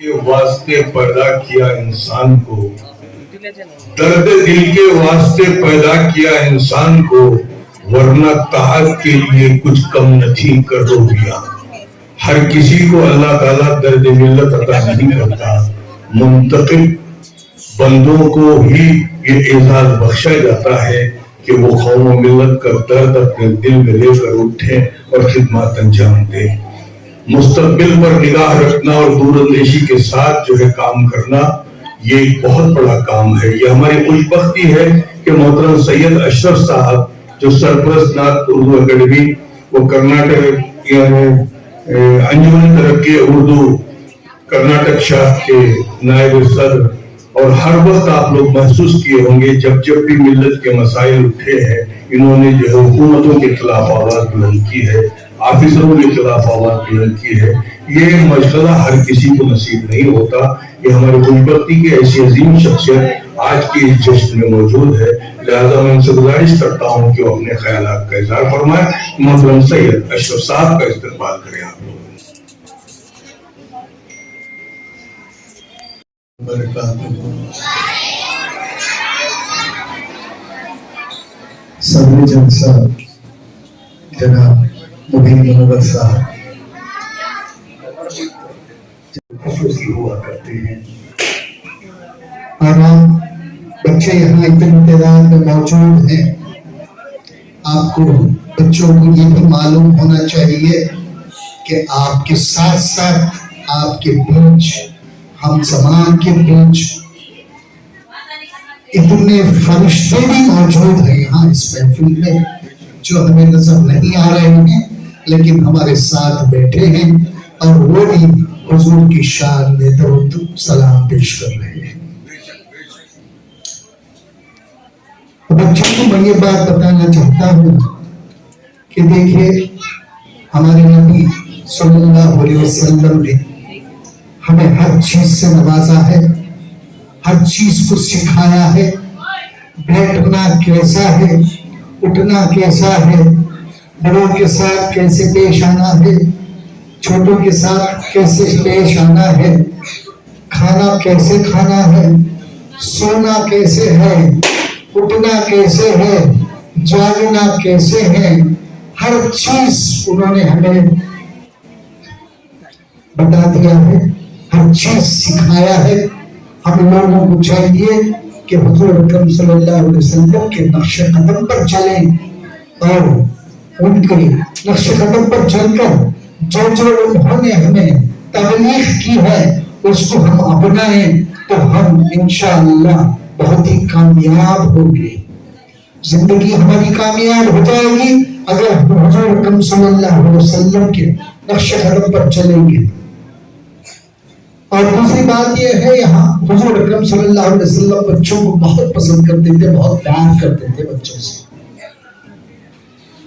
کے واسطے پیدا کیا انسان کو، درد دل کے واسطے پیدا کیا انسان کو، ورنہ طاعت کے لیے کچھ کم نہ تھی کر دو بیا۔ ہر کسی کو اللہ تعالیٰ درد ملت عطا نہیں کرتا، منتقم بندوں کو ہی یہ اعزاز بخشا جاتا ہے کہ وہ قوم و ملت کا درد اپنے دل میں لے کر اٹھیں اور خدمات انجام دیں۔ مستقبل پر نگاہ رکھنا اور دور اندیشی کے ساتھ جو ہے کام کرنا، یہ ایک بہت بڑا کام ہے۔ یہ ہماری خوش بختی ہے کہ محترم سید اشرف صاحب جو سرپرست نعت اردو اکیڈمی، وہ کرناٹک انجمن ترقی اردو کرناٹک شاخ کے نائب صدر، اور ہر وقت آپ لوگ محسوس کیے ہوں گے جب بھی ملت کے مسائل اٹھے ہیں، انہوں نے جو ہے حکومتوں کے خلاف آواز بلند کی ہے، آفیسروں کے خلاف آواز بلند کی ہے۔ یہ مشغلہ ہر کسی کو نصیب نہیں ہوتا۔ یہ ہماری خوش بختی کی ایسی عظیم شخصیت آج کی اس جشن میں موجود ہے، لہذا میں ان سے گزارش کرتا ہوں کہ وہ اپنے خیالات کا اظہار فرمائیں۔ محترم سید اشرف صاحب کا استقبال کریں آپ لوگ۔ صدر جلسہ جناب مبین منور صاحب خصوصی ہوا کرتے ہیں، اور آپ بچے یہاں اتنے تعداد میں موجود ہیں، آپ کو بچوں کو یہ بھی معلوم ہونا چاہیے کہ آپ کے ساتھ ساتھ آپ کے بیچ، ہم زمان کے بیچ اتنے فرشتے بھی موجود ہیں یہاں اس محفل میں، جو ہمیں نظر نہیں آ رہے ہیں لیکن ہمارے ساتھ بیٹھے ہیں، اور وہ بھی حضور کی شان میں درود سلام پیش کر رہے ہیں۔ بچوں کو میں یہ بات بتانا چاہتا ہوں کہ دیکھیے، ہمارے نبی صلی اللہ علیہ وسلم نے ہمیں ہر چیز سے نوازا ہے، ہر چیز کو سکھایا ہے۔ بیٹھنا کیسا ہے، اٹھنا کیسا ہے، بڑوں کے ساتھ کیسے پیش آنا ہے، چھوٹوں کے ساتھ کیسے پیش آنا ہے، کھانا کیسے کھانا ہے، سونا کیسے ہے، اٹھنا کیسے ہے، جاگنا کیسے ہے، ہر چیز انہوں نے ہمیں بتا دیا ہے، ہر چیز سکھایا ہے۔ ہم لوگوں کو چاہیے کہ حضور اکرم صلی اللہ علیہ وسلم کے نقش قدم پر چلیں، اور ان کے نقش قدم پر چل کر جو انہوں نے ہمیں تبلیغ کی ہے اس کو ہم اپنائیں، تو ہم انشاءاللہ بہت ہی کامیاب ہوں گے۔ زندگی ہماری کامیاب ہو جائے گی اگر ہم حضور اکرم صلی اللہ علیہ وسلم کے نقش قدم پر چلیں گے۔ اور دوسری بات یہ ہے، یہاں حضور اکرم صلی اللہ علیہ وسلم بچوں کو بہت پسند کرتے تھے، بہت پیار کرتے تھے بچوں سے۔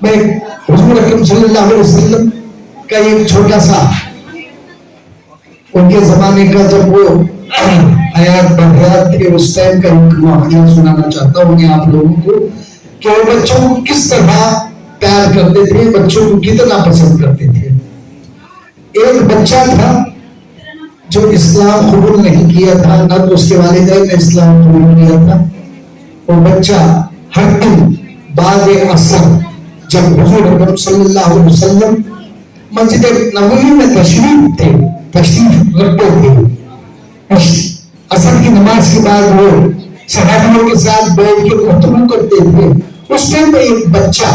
میں حضور اکرم صلی اللہ علیہ وسلم کا ایک چھوٹا سا ان کے زمانے کا، جب وہ حیات بحیات تھے اس ٹائم کا واقعہ سنانا چاہتا ہوں میں آپ لوگوں کو، کہ وہ بچوں کو کس طرح پیار کرتے تھے، بچوں کو کتنا پسند کرتے تھے۔ ایک بچہ تھا جو اسلام قبول نہیں کیا تھا، نہ تو اس کے والدین نے اسلام قبول کیا تھا۔ وہ بچہ ہر دن بعد عصر جب حضور اکرم صلی اللہ علیہ وسلم مسجد نبوی میں تشریف رکھتے تھے، عصر کی نماز کے بعد وہ صحابیوں کے ساتھ بیٹھ کے گفتگو کرتے تھے، اس ٹائم پہ ایک بچہ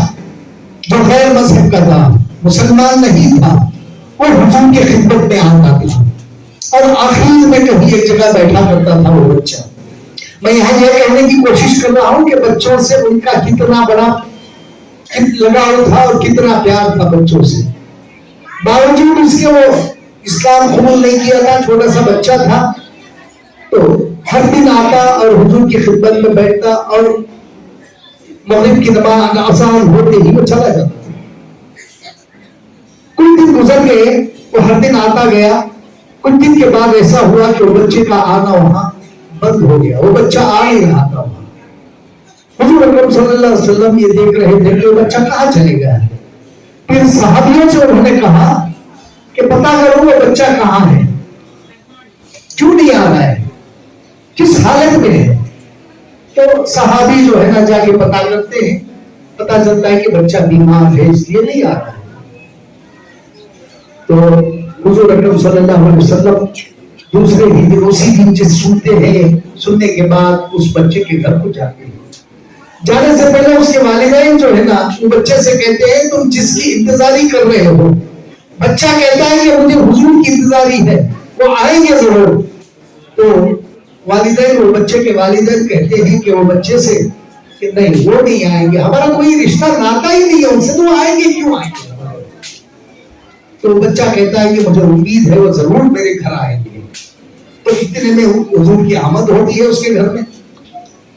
جو غیر مذہب کا تھا، مسلمان نہیں تھا، وہ حضور کی خدمت میں آتا تھا، اور آخر میں کہیں ایک جگہ بیٹھا کرتا تھا وہ بچہ۔ میں یہاں یہ کہنے کی کوشش کر رہا ہوں کہ بچوں سے ان کا کتنا بڑا لگاؤ تھا اور کتنا پیار تھا بچوں سے، باوجود اس کے وہ اسلام قبول نہیں کیا تھا، چھوٹا سا بچہ تھا، تو ہر دن آتا اور حضور کی خدمت میں بیٹھتا، اور مغرب کی نماز اذان ہوتے ہی وہ چلا جاتا۔ کچھ دن گزر گئے، وہ ہر دن آتا گیا، کچھ دن کے بعد ایسا ہوا کہ وہ بچے کا آنا وہاں بند ہو گیا، وہ بچہ آ نہیں رہا تھا وہاں۔ حضور اکرم صلی اللہ علیہ وسلم یہ دیکھ رہے تھے کہ وہ بچہ کہاں چلے گیا ہے۔ پھر صحابیوں سے انہوں نے کہا کہ پتہ کرو وہ بچہ کہاں ہے۔ क्यों नहीं आ रहा है, किस हालत में है। तो सहाबी जो है ना जाके पता करते हैं, पता चलता है कि बच्चा बीमार है इसलिए नहीं आ रहा है। तो हुजूर अकरम सल्लल्लाहु अलैहि वसल्लम दूसरे ही दिन उसी दिन जिस सुनते हैं, सुनने के बाद उस बच्चे के घर को जाते हैं। जाने से पहले उसके वालिदैन जो है ना वो बच्चे से कहते हैं तुम जिसकी इंतजारी कर रहे हो, बच्चा कहता है कि मुझे हुजूर की इंतजारी है, वो आएंगे जरूर। तो वालिदैन, वो बच्चे के वालिदैन कहते हैं कि वो बच्चे से कि नहीं वो नहीं आएंगे, हमारा कोई रिश्ता नाता ही नहीं है उनसे, तो वो आएंगे क्यों आएंगे। तो बच्चा कहता है कि मुझे उम्मीद है वो जरूर मेरे घर आएंगे। तो इतने में हुजूर की आमद होती है उसके घर में।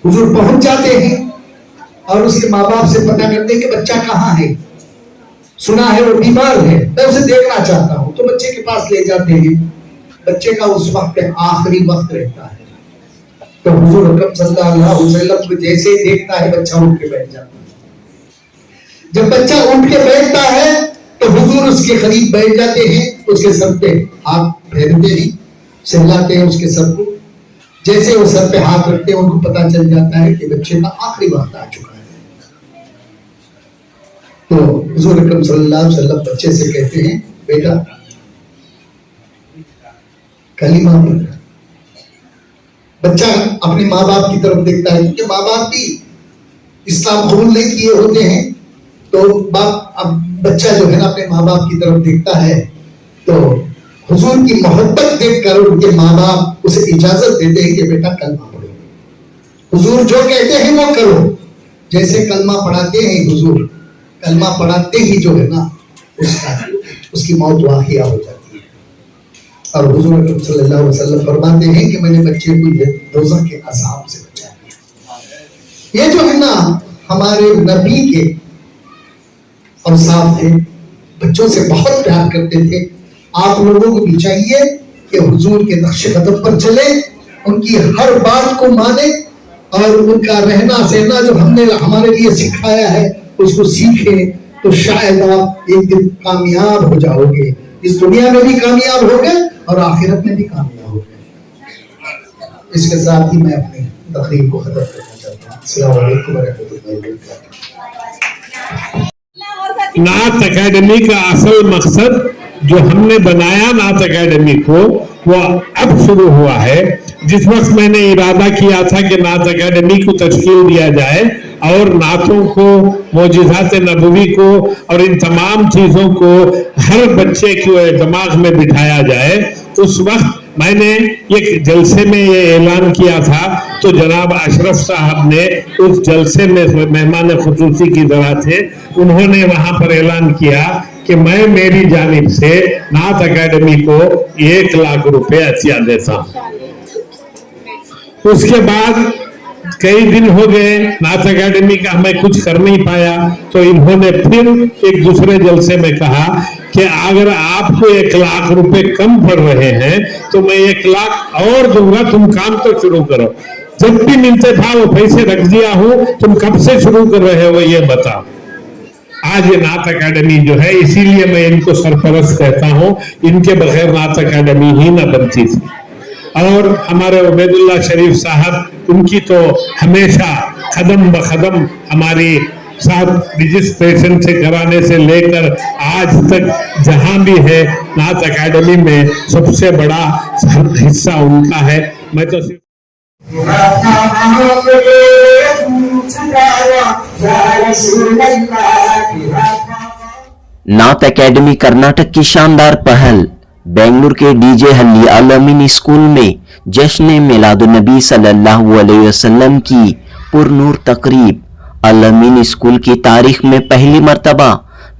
हुजूर पहुंच जाते हैं और उसके माँ बाप से पता करते हैं कि बच्चा कहाँ है, सुना है वो बीमार है, मैं उसे देखना चाहता हूँ। तो बच्चे के पास ले जाते हैं। बच्चे का उस वक्त आखिरी वक्त रहता है। तो हुजूर अकरम सल्लल्लाहु अलैहि वसल्लम को जैसे ही देखता है बच्चा उठ के बैठ जाता है। जब बच्चा उठ के बैठता है तो हुजूर उसके करीब बैठ जाते हैं, उसके सर पे हाथ फेरते ही सहलाते हैं उसके सर को। जैसे वो सर पे हाथ रखते हैं उनको पता चल जाता है कि बच्चे का आखिरी वक्त आ चुका है। तो हुजूर अकरम सल्लल्लाहु अलैहि वसल्लम बच्चे से कहते हैं बेटा कलीमा पढ़। बच्चा अपने माँ बाप की तरफ देखता है क्योंकि माँ बाप भी इस्लाम कबूल नहीं किए होते हैं। तो बाप अब बच्चा जो है ना अपने माँ बाप की तरफ देखता है। तो हुजूर की मोहब्बत देखकर उनके माँ बाप उसे इजाजत देते हैं कि बेटा कलमा पढ़ो, हुजूर जो कहते हैं वो करो। जैसे कलमा पढ़ाते हैं हुजूर, कलमा पढ़ाते ही जो है ना उसकी मौत वाहिया हो जाती है। और हुजूर अकरम सल्लल्लाहु अलैहि वसल्लम फरमाते हैं कि मैंने बच्चे को दोज़ख के अज़ाब से बचा लिया। ये जो है ना हमारे नबी के औसाफ थे, बच्चों से बहुत प्यार करते थे। आप लोगों को भी चाहिए कि हुजूर के नक्शे कदम पर चले, उनकी हर बात को माने और उनका रहना सहना जो हमने हमारे लिए सिखाया है उसको सीखे। तो शायद आप एक दिन कामयाब हो जाओगे, इस दुनिया में भी कामयाब होगे और आखिरत में भी कामयाब होगे। इसके साथ ही मैं अपनी तकरीर को खत्म करना चाहता हूँ। अस्सलाम वालेकुम व रहमतुल्लाहि व बरकातहू। नात अकेडमी का असल मकसद जो हमने बनाया नात अकेडमी को वो अब शुरू हुआ है। जिस वक्त मैंने इरादा किया था कि नात अकेडमी को तश्कील दिया जाए और नातों को, मोजिज़ात नबवी को और इन तमाम चीज़ों को हर बच्चे के दिमाग में बिठाया जाए, उस वक्त मैंने एक जलसे में ये ऐलान किया था। तो जनाब अशरफ साहब ने उस जलसे में मेहमान खुसूसी की तरह थे, उन्होंने वहां पर ऐलान किया कि मैं मेरी जानिब से नात अकेडमी को 1 लाख रुपए अतिया देता हूं। उसके बाद कई दिन हो गए, नात अकेडमी का मैं कुछ कर नहीं पाया। तो इन्होंने फिर एक दूसरे जलसे में कहा कि अगर आपको 1 लाख रुपए कम पड़ रहे हैं तो मैं 1 लाख और दूंगा, तुम काम तो शुरू करो। जब भी मिलते था वो पैसे रख दिया हूं, तुम कब से शुरू कर रहे हो ये बताओ। आज ये नात अकेडमी जो है, इसीलिए मैं इनको सरपरस्त कहता हूं, इनके बगैर नात अकेडमी ही ना बनती थी। और हमारे उबैदुल्लाह शरीफ साहब, उनकी तो हमेशा कदम ब कदम हमारी साथ रजिस्ट्रेशन से कराने से लेकर आज तक जहां भी है नात अकेडमी में सबसे बड़ा हिस्सा उनका है। मैं तो सिर्फ नात अकेडमी कर्नाटक की शानदार पहल। बेंगलुरु के डीजे हल्ली आलमीन स्कूल में जश्न मिलादुन्नबी सल्लल्लाहु अलैहि वसल्लम की पुरनूर तकरीब। आलमीन स्कूल की तारीख में पहली मर्तबा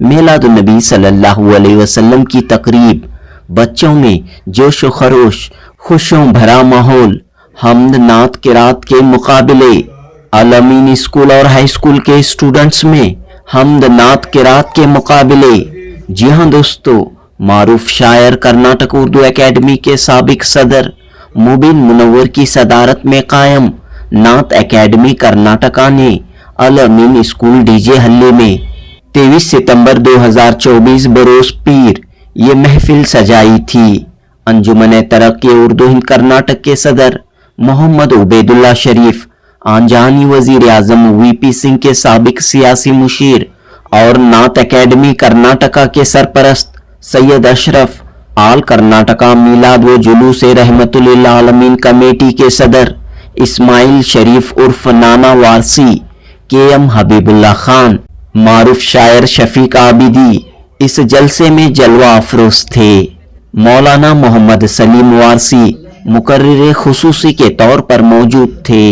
मिलादुन्नबी सल्लल्लाहु अलैहि वसल्लम की तकरीब। बच्चों में जोश व खरोश, खुशियों भरा माहौल, हमद नात किरात के मुकाबले। आलमीन स्कूल और हाई स्कूल के स्टूडेंट्स में हमद नात किरात के मुकाबले। जी हाँ दोस्तों, मारूफ शायर कर्नाटक उर्दू एकेडमी के साबिक सदर मुबीन मुनव्वर की सदारत में कायम नात एकेडमी कर्नाटका ने आलमीन स्कूल डीजे हल्ले में 23 सितंबर 2024 बरोज पीर ये महफिल सजाई थी। अंजुमन तरक्की उर्दू हिंद कर्नाटक के सदर मोहम्मद उबैदुल्ला शरीफ, आंजानी वजीर आजम वीपी सिंह के साबिक सियासी मुशीर और नात एकेडमी कर्नाटका के सरपरस्त सैयद अशरफ, आल कर्नाटका मिलाद व जुलूस रहमतुल लिल आलमीन कमेटी के सदर इस्माइल शरीफ उर्फ नाना वारसी, KM हबीबुल्ला खान, मारूफ शायर शफीक आबिदी इस जलसे में जलवा अफरोज थे। मौलाना मोहम्मद सलीम वारसी मुकर्रिर खुसूसी के तौर पर मौजूद थे।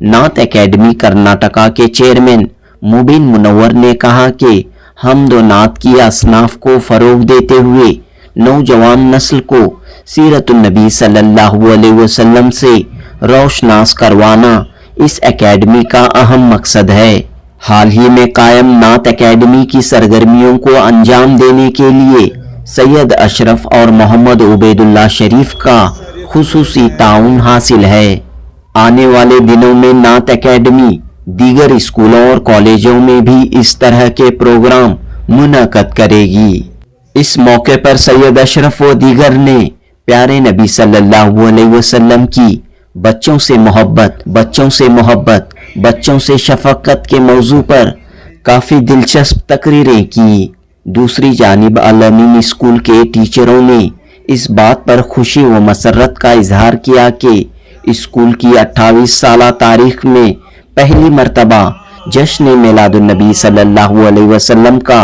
नात एकेडमी कर्नाटका के चेयरमैन मुबीन मुनव्वर ने कहा कि हमद व नात की असनाफ को फरोग देते हुए नौजवान नस्ल को सीरतुन नबी सल्लल्लाहु अलैहि वसल्लम से रोशनास करवाना इस एकेडमी का अहम मकसद है। हाल ही में कायम नात एकेडमी की सरगर्मियों को अंजाम देने के लिए सैयद अशरफ और मोहम्मद उबैदुल्ला शरीफ का खुसूसी ताउन हासिल है। आने वाले दिनों में नात एकेडमी दीगर स्कूलों और कॉलेजों में भी इस तरह के प्रोग्राम मुनक़द करेगी। इस मौके पर सैयद अशरफ व दीगर ने प्यारे नबी सल्लल्लाहु अलैहि वसल्लम की बच्चों से मोहब्बत, बच्चों से मोहब्बत, बच्चों से शफकत के मौजू पर काफ़ी दिलचस्प तकरीरें की। दूसरी जानिब अल-अमीन स्कूल के टीचरों ने इस बात पर खुशी व मसरत का इजहार किया कि स्कूल की 28 साला तारीख में पहली मर्तबा जश्न मिलादुन्नबी सल्लल्लाहु अलैहि वसल्लम का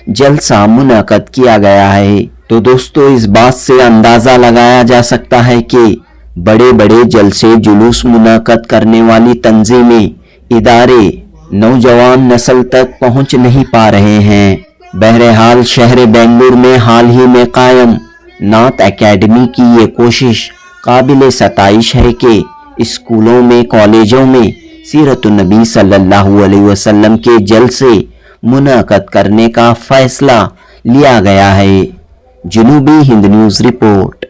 जलसा मुनक़द किया गया है। तो दोस्तों, इस बात से अंदाज़ा लगाया जा सकता है कि बड़े बड़े जलसे जुलूस मुनक़द करने वाली तंजीमें, इदारे नौजवान नस्ल तक पहुंच नहीं पा रहे हैं। बहरहाल शहर बेंगलुरु में हाल ही में कायम नात एकेडमी की ये कोशिश काबिल सताइश है कि स्कूलों में, कॉलेजों में सीरतुन नबी सल्लल्लाहु अलैहि वसल्लम के जलसे मुनक़द करने का फैसला लिया गया है। जनूबी हिंद न्यूज़ रिपोर्ट।